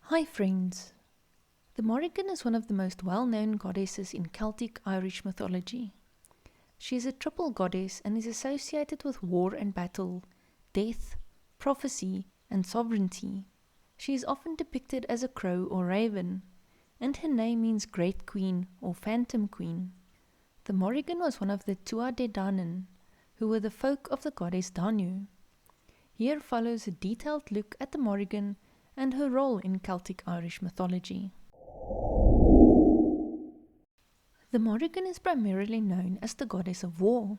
Hi friends! The Morrigan is one of the most well-known goddesses in Celtic Irish mythology. She is a triple goddess and is associated with war and battle, death, prophecy, and sovereignty. She is often depicted as a crow or raven, and her name means Great Queen or Phantom Queen. The Morrigan was one of the Tuatha De Danann, who were the folk of the Goddess Danu. Here follows a detailed look at the Morrigan and her role in Celtic Irish mythology. The Morrigan is primarily known as the goddess of war.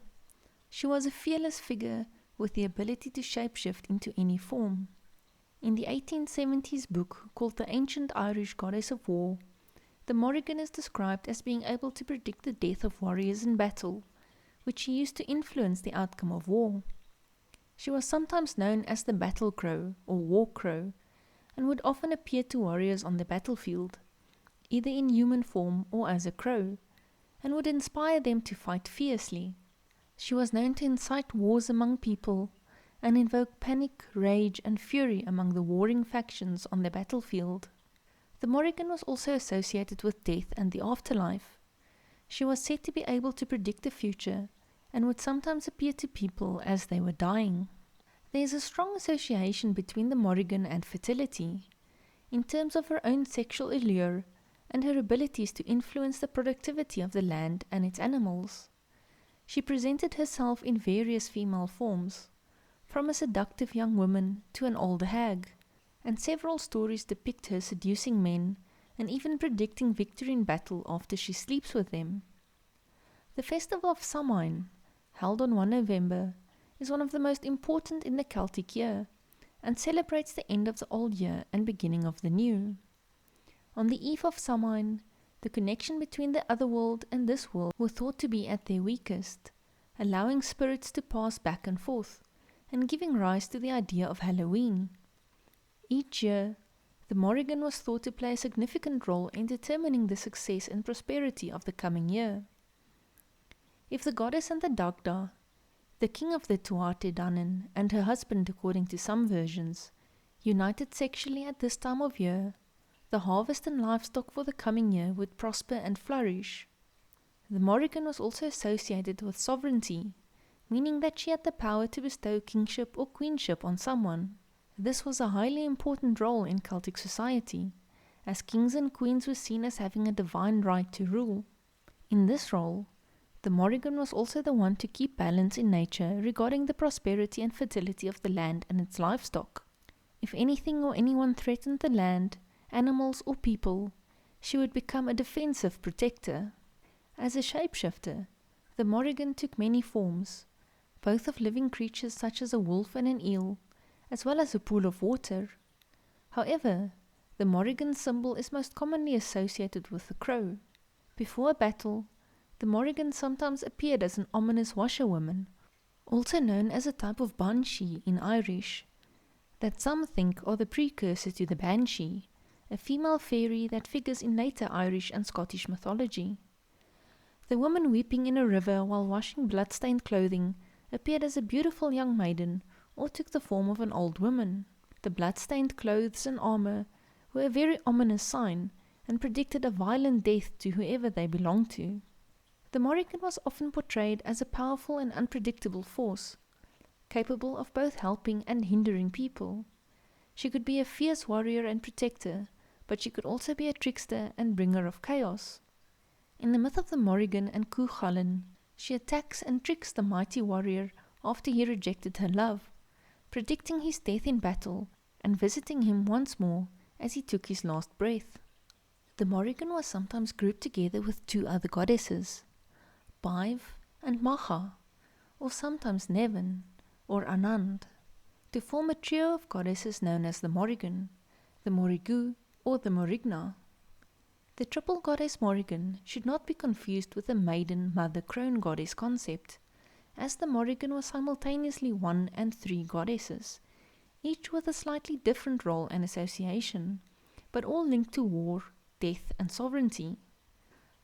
She was a fearless figure with the ability to shapeshift into any form. In the 1870s book called The Ancient Irish Goddess of War, the Morrigan is described as being able to predict the death of warriors in battle, which she used to influence the outcome of war. She was sometimes known as the battle crow or war crow, and would often appear to warriors on the battlefield, either in human form or as a crow, and would inspire them to fight fiercely. She was known to incite wars among people and invoke panic, rage, and fury among the warring factions on the battlefield. The Morrigan was also associated with death and the afterlife. She was said to be able to predict the future and would sometimes appear to people as they were dying. There is a strong association between the Morrigan and fertility, in terms of her own sexual allure and her abilities to influence the productivity of the land and its animals. She presented herself in various female forms, from a seductive young woman to an older hag, and several stories depict her seducing men and even predicting victory in battle after she sleeps with them. The festival of Samhain, held on 1 November, is one of the most important in the Celtic year, and celebrates the end of the old year and beginning of the new. On the eve of Samhain, the connection between the other world and this world were thought to be at their weakest, allowing spirits to pass back and forth, and giving rise to the idea of Halloween. Each year, the Morrigan was thought to play a significant role in determining the success and prosperity of the coming year. If the goddess and the Dagda, the king of the Tuatha De Danann and her husband, according to some versions, united sexually at this time of year, the harvest and livestock for the coming year would prosper and flourish. The Morrigan was also associated with sovereignty, meaning that she had the power to bestow kingship or queenship on someone. This was a highly important role in Celtic society, as kings and queens were seen as having a divine right to rule. In this role, the Morrigan was also the one to keep balance in nature regarding the prosperity and fertility of the land and its livestock. If anything or anyone threatened the land, animals or people, she would become a defensive protector. As a shapeshifter, the Morrigan took many forms, both of living creatures such as a wolf and an eel, as well as a pool of water. However, the Morrigan symbol is most commonly associated with the crow. Before a battle, the Morrigan sometimes appeared as an ominous washerwoman, also known as a type of banshee in Irish, that some think are the precursor to the banshee, a female fairy that figures in later Irish and Scottish mythology. The woman weeping in a river while washing blood-stained clothing appeared as a beautiful young maiden or took the form of an old woman. The blood-stained clothes and armor were a very ominous sign and predicted a violent death to whoever they belonged to. The Morrigan was often portrayed as a powerful and unpredictable force, capable of both helping and hindering people. She could be a fierce warrior and protector, but she could also be a trickster and bringer of chaos. In the myth of the Morrigan and Cuchulainn, she attacks and tricks the mighty warrior after he rejected her love, predicting his death in battle and visiting him once more as he took his last breath. The Morrigan was sometimes grouped together with two other goddesses, Baive and Macha, or sometimes Neven or Anand, to form a trio of goddesses known as the Morrigan, the Morrigu, or the Morrigna. The triple goddess Morrigan should not be confused with the maiden mother crone goddess concept, as the Morrigan was simultaneously one and three goddesses, each with a slightly different role and association, but all linked to war, death, and sovereignty.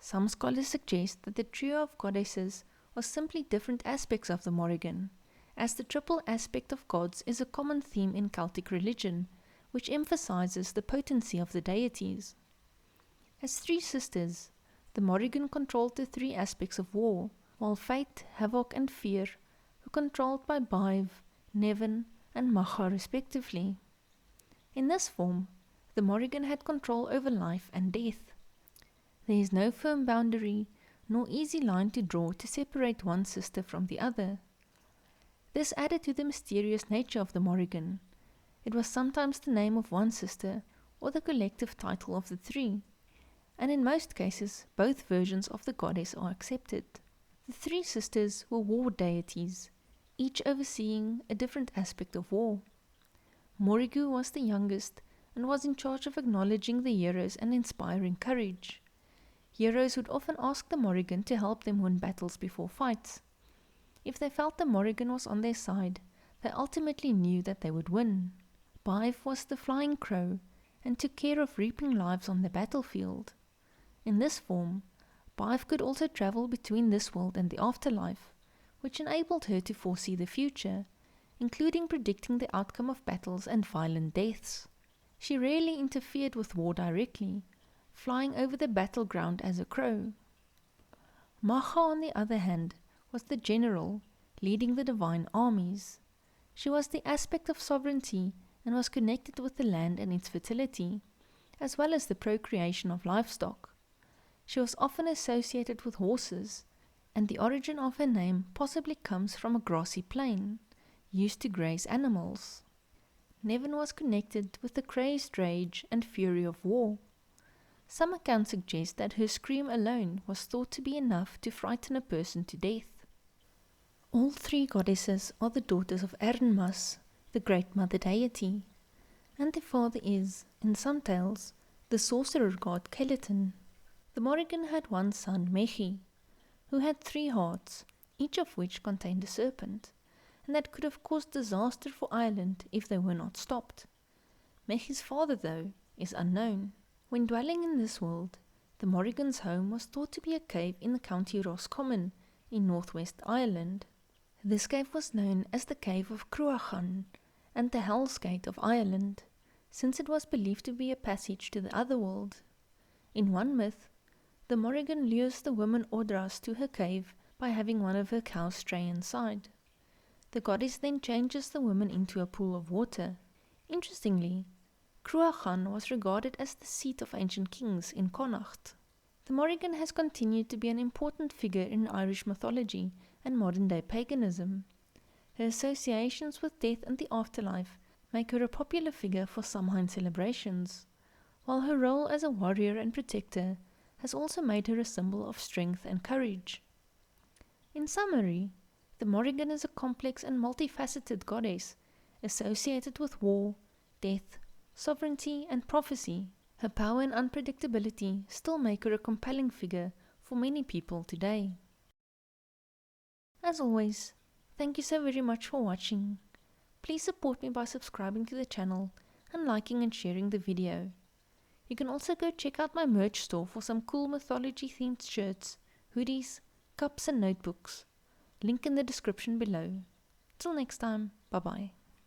Some scholars suggest that the trio of goddesses was simply different aspects of the Morrigan, as the triple aspect of gods is a common theme in Celtic religion, which emphasizes the potency of the deities. As three sisters, the Morrigan controlled the three aspects of war, while Fate, Havoc and Fear were controlled by Baive, Nevin and Macha respectively. In this form, the Morrigan had control over life and death. There is no firm boundary nor easy line to draw to separate one sister from the other. This added to the mysterious nature of the Morrigan. It was sometimes the name of one sister or the collective title of the three, and in most cases both versions of the goddess are accepted. The three sisters were war deities, each overseeing a different aspect of war. Morrigan was the youngest and was in charge of acknowledging the heroes and inspiring courage. Heroes would often ask the Morrigan to help them win battles before fights. If they felt the Morrigan was on their side, they ultimately knew that they would win. Baive was the flying crow and took care of reaping lives on the battlefield. In this form, Baive could also travel between this world and the afterlife, which enabled her to foresee the future, including predicting the outcome of battles and violent deaths. She rarely interfered with war directly, flying over the battleground as a crow. Macha, on the other hand, was the general, leading the divine armies. She was the aspect of sovereignty and was connected with the land and its fertility, as well as the procreation of livestock. She was often associated with horses, and the origin of her name possibly comes from a grassy plain, used to graze animals. Nevin was connected with the crazed rage and fury of war. Some accounts suggest that her scream alone was thought to be enough to frighten a person to death. All three goddesses are the daughters of Ernmas, the great mother deity, and their father is, in some tales, the sorcerer god Keleton. The Morrigan had one son, Mechi, who had 3 hearts, each of which contained a serpent, and that could have caused disaster for Ireland if they were not stopped. Mechi's father, though, is unknown. When dwelling in this world, the Morrigan's home was thought to be a cave in the county Roscommon in northwest Ireland. This cave was known as the Cave of Cruachan and the Hell's Gate of Ireland, since it was believed to be a passage to the otherworld. In one myth, the Morrigan lures the woman Ordras to her cave by having one of her cows stray inside. The goddess then changes the woman into a pool of water. Interestingly, Cruachan was regarded as the seat of ancient kings in Connacht. The Morrigan has continued to be an important figure in Irish mythology and modern-day paganism. Her associations with death and the afterlife make her a popular figure for Samhain celebrations, while her role as a warrior and protector has also made her a symbol of strength and courage. In summary, the Morrigan is a complex and multifaceted goddess associated with war, death, sovereignty and prophecy. Her power and unpredictability still make her a compelling figure for many people today. As always, thank you so very much for watching. Please support me by subscribing to the channel and liking and sharing the video. You can also go check out my merch store for some cool mythology themed shirts, hoodies, cups and notebooks. Link in the description below. Till next time, bye bye.